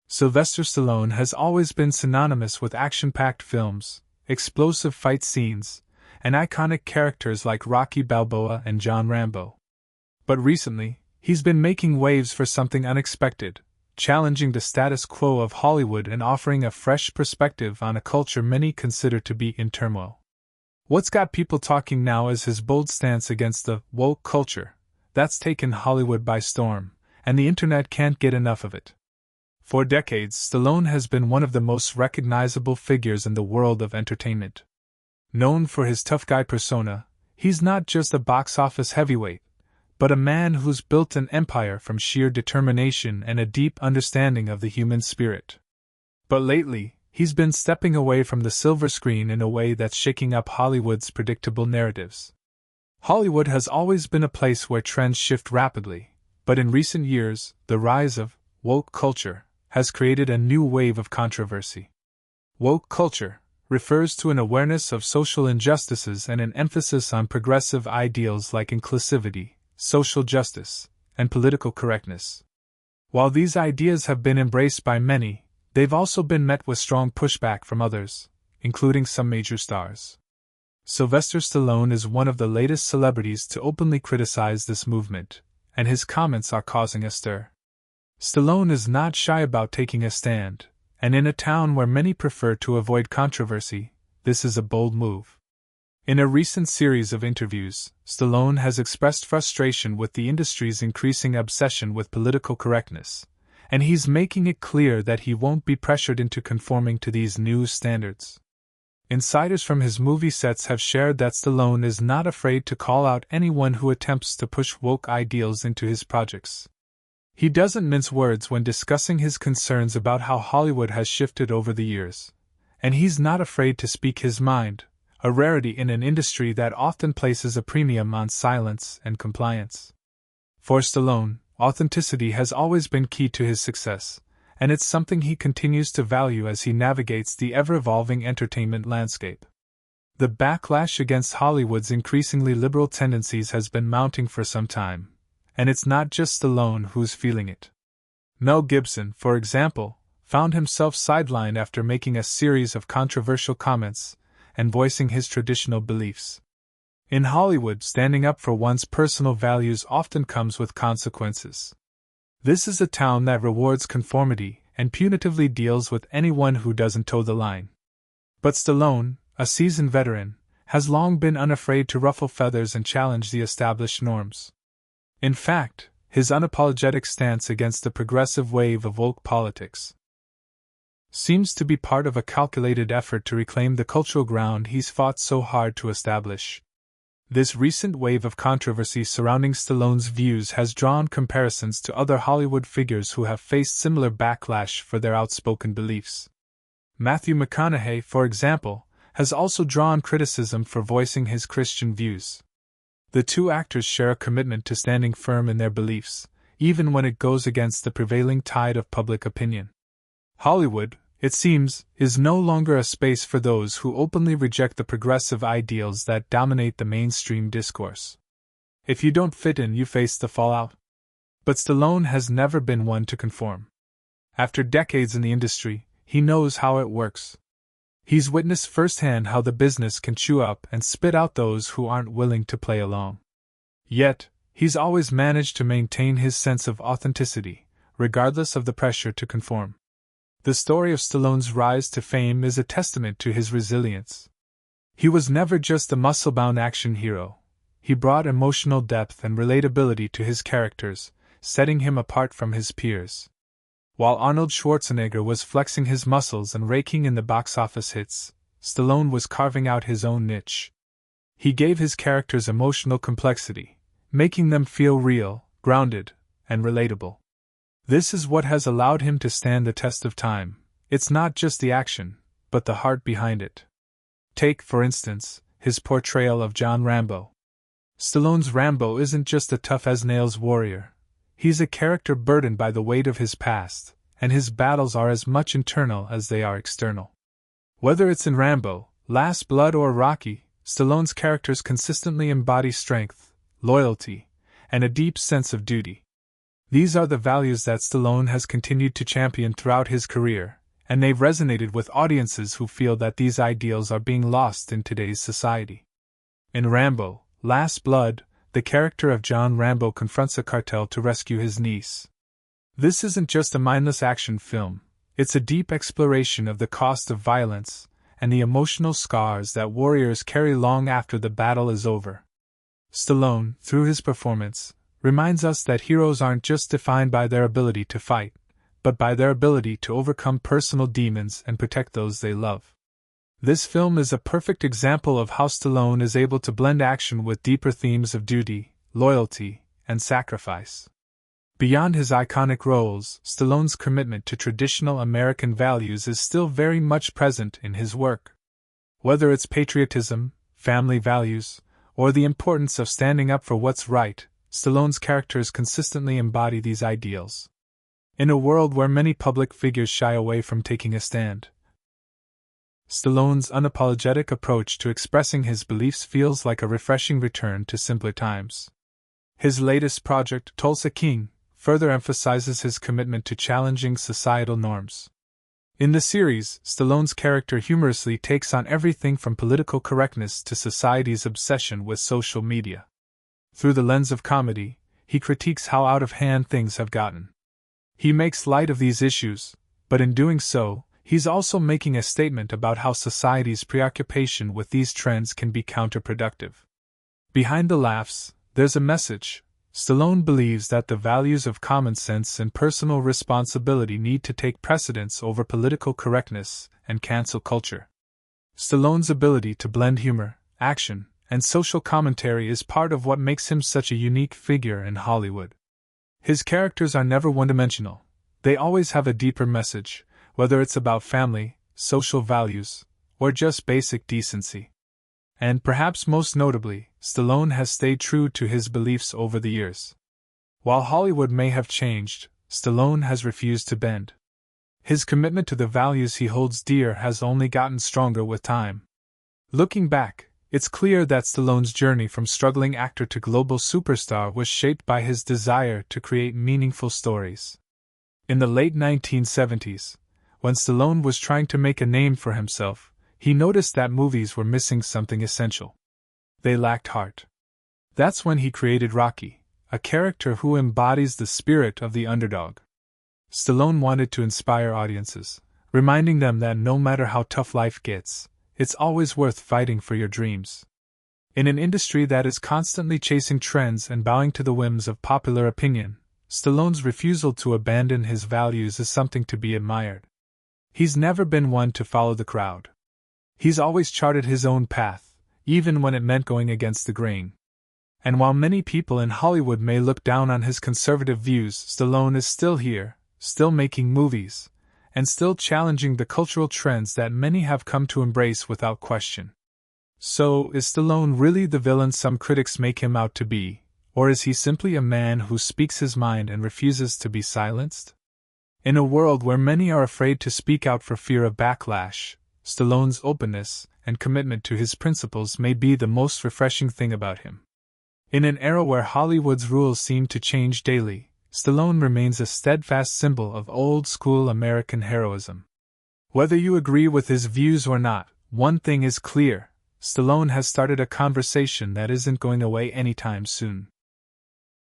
Sylvester Stallone has always been synonymous with action-packed films, explosive fight scenes, and iconic characters like Rocky Balboa and John Rambo. But recently, he's been making waves for something unexpected, challenging the status quo of Hollywood and offering a fresh perspective on a culture many consider to be in turmoil. What's got people talking now is his bold stance against the woke culture that's taken Hollywood by storm, and the internet can't get enough of it. For decades, Stallone has been one of the most recognizable figures in the world of entertainment. Known for his tough guy persona, he's not just a box office heavyweight, but a man who's built an empire from sheer determination and a deep understanding of the human spirit. But lately, he's been stepping away from the silver screen in a way that's shaking up Hollywood's predictable narratives. Hollywood has always been a place where trends shift rapidly, but in recent years, the rise of woke culture has created a new wave of controversy. Woke culture refers to an awareness of social injustices and an emphasis on progressive ideals like inclusivity, social justice, and political correctness. While these ideas have been embraced by many, they've also been met with strong pushback from others, including some major stars. Sylvester Stallone is one of the latest celebrities to openly criticize this movement, and his comments are causing a stir. Stallone is not shy about taking a stand, and in a town where many prefer to avoid controversy, this is a bold move. In a recent series of interviews, Stallone has expressed frustration with the industry's increasing obsession with political correctness, and he's making it clear that he won't be pressured into conforming to these new standards. Insiders from his movie sets have shared that Stallone is not afraid to call out anyone who attempts to push woke ideals into his projects. He doesn't mince words when discussing his concerns about how Hollywood has shifted over the years, and he's not afraid to speak his mind, a rarity in an industry that often places a premium on silence and compliance. For Stallone, authenticity has always been key to his success, and it's something he continues to value as he navigates the ever-evolving entertainment landscape. The backlash against Hollywood's increasingly liberal tendencies has been mounting for some time, and it's not just Stallone who's feeling it. Mel Gibson, for example, found himself sidelined after making a series of controversial comments and voicing his traditional beliefs. In Hollywood, standing up for one's personal values often comes with consequences. This is a town that rewards conformity and punitively deals with anyone who doesn't toe the line. But Stallone, a seasoned veteran, has long been unafraid to ruffle feathers and challenge the established norms. In fact, his unapologetic stance against the progressive wave of woke politics seems to be part of a calculated effort to reclaim the cultural ground he's fought so hard to establish. This recent wave of controversy surrounding Stallone's views has drawn comparisons to other Hollywood figures who have faced similar backlash for their outspoken beliefs. Matthew McConaughey, for example, has also drawn criticism for voicing his Christian views. The two actors share a commitment to standing firm in their beliefs, even when it goes against the prevailing tide of public opinion. Hollywood, it seems, is no longer a space for those who openly reject the progressive ideals that dominate the mainstream discourse. If you don't fit in, you face the fallout. But Stallone has never been one to conform. After decades in the industry, he knows how it works. He's witnessed firsthand how the business can chew up and spit out those who aren't willing to play along. Yet, he's always managed to maintain his sense of authenticity, regardless of the pressure to conform. The story of Stallone's rise to fame is a testament to his resilience. He was never just a muscle-bound action hero. He brought emotional depth and relatability to his characters, setting him apart from his peers. While Arnold Schwarzenegger was flexing his muscles and raking in the box office hits, Stallone was carving out his own niche. He gave his characters emotional complexity, making them feel real, grounded, and relatable. This is what has allowed him to stand the test of time. It's not just the action, but the heart behind it. Take, for instance, his portrayal of John Rambo. Stallone's Rambo isn't just a tough-as-nails warrior. He's a character burdened by the weight of his past, and his battles are as much internal as they are external. Whether it's in Rambo, Last Blood, or Rocky, Stallone's characters consistently embody strength, loyalty, and a deep sense of duty. These are the values that Stallone has continued to champion throughout his career, and they've resonated with audiences who feel that these ideals are being lost in today's society. In Rambo: Last Blood, the character of John Rambo confronts a cartel to rescue his niece. This isn't just a mindless action film, it's a deep exploration of the cost of violence and the emotional scars that warriors carry long after the battle is over. Stallone, through his performance, reminds us that heroes aren't just defined by their ability to fight, but by their ability to overcome personal demons and protect those they love. This film is a perfect example of how Stallone is able to blend action with deeper themes of duty, loyalty, and sacrifice. Beyond his iconic roles, Stallone's commitment to traditional American values is still very much present in his work. Whether it's patriotism, family values, or the importance of standing up for what's right, Stallone's characters consistently embody these ideals. In a world where many public figures shy away from taking a stand, Stallone's unapologetic approach to expressing his beliefs feels like a refreshing return to simpler times. His latest project, Tulsa King, further emphasizes his commitment to challenging societal norms. In the series, Stallone's character humorously takes on everything from political correctness to society's obsession with social media. Through the lens of comedy, he critiques how out of hand things have gotten. He makes light of these issues, but in doing so, he's also making a statement about how society's preoccupation with these trends can be counterproductive. Behind the laughs, there's a message. Stallone believes that the values of common sense and personal responsibility need to take precedence over political correctness and cancel culture. Stallone's ability to blend humor, action, and social commentary is part of what makes him such a unique figure in Hollywood. His characters are never one-dimensional. They always have a deeper message, whether it's about family, social values, or just basic decency. And perhaps most notably, Stallone has stayed true to his beliefs over the years. While Hollywood may have changed, Stallone has refused to bend. His commitment to the values he holds dear has only gotten stronger with time. Looking back, it's clear that Stallone's journey from struggling actor to global superstar was shaped by his desire to create meaningful stories. In the late 1970s, when Stallone was trying to make a name for himself, he noticed that movies were missing something essential. They lacked heart. That's when he created Rocky, a character who embodies the spirit of the underdog. Stallone wanted to inspire audiences, reminding them that no matter how tough life gets, it's always worth fighting for your dreams. In an industry that is constantly chasing trends and bowing to the whims of popular opinion, Stallone's refusal to abandon his values is something to be admired. He's never been one to follow the crowd. He's always charted his own path, even when it meant going against the grain. And while many people in Hollywood may look down on his conservative views, Stallone is still here, still making movies, and still challenging the cultural trends that many have come to embrace without question. So, is Stallone really the villain some critics make him out to be, or is he simply a man who speaks his mind and refuses to be silenced? In a world where many are afraid to speak out for fear of backlash, Stallone's openness and commitment to his principles may be the most refreshing thing about him. In an era where Hollywood's rules seem to change daily, Stallone remains a steadfast symbol of old-school American heroism. Whether you agree with his views or not, one thing is clear: Stallone has started a conversation that isn't going away anytime soon.